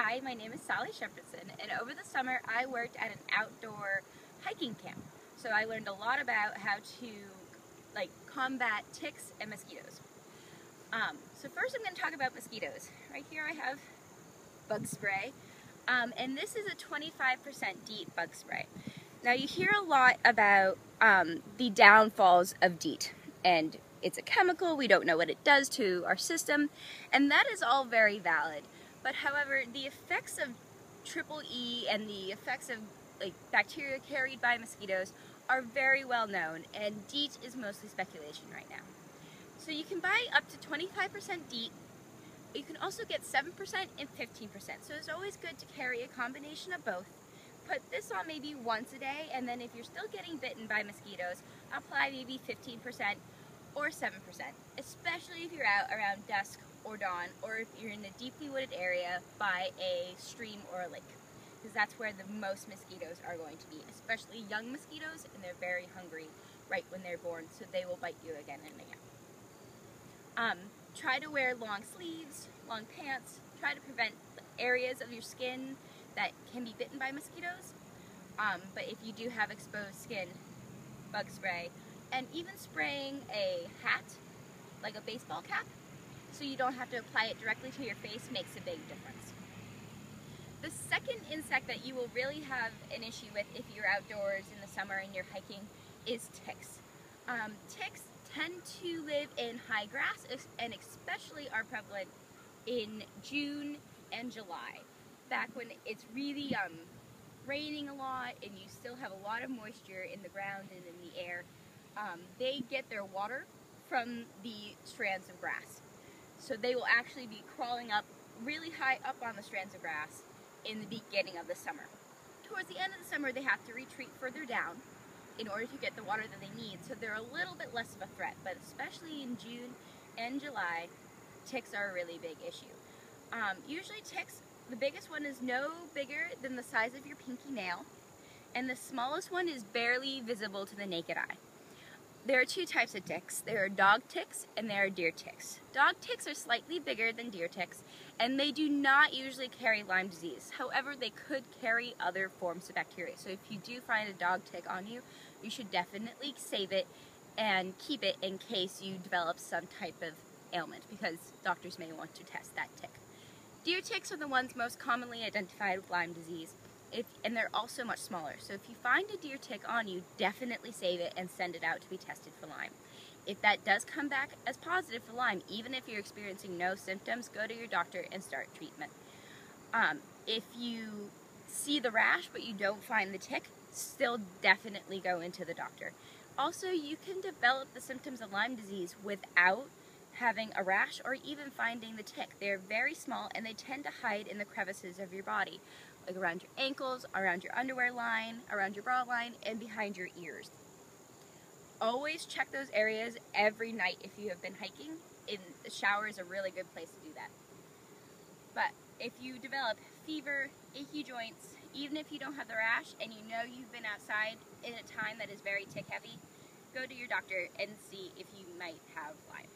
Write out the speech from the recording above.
Hi, my name is Sally Shepherdson, and over the summer I worked at an outdoor hiking camp. So I learned a lot about how to combat ticks and mosquitoes. So first I'm going to talk about mosquitoes. Right here I have bug spray, and this is a 25% DEET bug spray. Now you hear a lot about the downfalls of DEET, and it's a chemical, we don't know what it does to our system, and that is all very valid. But however, the effects of triple E and the effects of bacteria carried by mosquitoes are very well known, and DEET is mostly speculation right now. So you can buy up to 25% DEET. You can also get 7% and 15%. So it's always good to carry a combination of both. Put this on maybe once a day, and then if you're still getting bitten by mosquitoes, apply maybe 15% or 7%, especially if you're out around dusk or dawn, or if you're in a deeply wooded area by a stream or a lake, because that's where the most mosquitoes are going to be, especially young mosquitoes, and they're very hungry right when they're born, so they will bite you again and again. Try to wear long sleeves, long pants. Try to prevent areas of your skin that can be bitten by mosquitoes. But if you do have exposed skin, bug spray, and even spraying a hat, like a baseball cap, so you don't have to apply it directly to your face, makes a big difference. The second insect that you will really have an issue with if you're outdoors in the summer and you're hiking is ticks. Ticks tend to live in high grass, and especially are prevalent in June and July, back when it's really raining a lot and you still have a lot of moisture in the ground and in the air. They get their water from the strands of grass. So they will actually be crawling up really high up on the strands of grass in the beginning of the summer. Towards the end of the summer, they have to retreat further down in order to get the water that they need, so they're a little bit less of a threat, but especially in June and July, ticks are a really big issue. Usually ticks, the biggest one is no bigger than the size of your pinky nail, and the smallest one is barely visible to the naked eye. There are two types of ticks. There are dog ticks and there are deer ticks. Dog ticks are slightly bigger than deer ticks, and they do not usually carry Lyme disease. However, they could carry other forms of bacteria. So if you do find a dog tick on you, you should definitely save it and keep it in case you develop some type of ailment, because doctors may want to test that tick. Deer ticks are the ones most commonly identified with Lyme disease. And they're also much smaller. So if you find a deer tick on you, definitely save it and send it out to be tested for Lyme. If that does come back as positive for Lyme, even if you're experiencing no symptoms, go to your doctor and start treatment. If you see the rash but you don't find the tick, still definitely go into the doctor. Also, you can develop the symptoms of Lyme disease without having a rash or even finding the tick. They're very small and they tend to hide in the crevices of your body, like around your ankles, around your underwear line, around your bra line, and behind your ears. Always check those areas every night if you have been hiking. The shower is a really good place to do that. But if you develop fever, achy joints, even if you don't have the rash and you know you've been outside in a time that is very tick heavy, go to your doctor and see if you might have Lyme.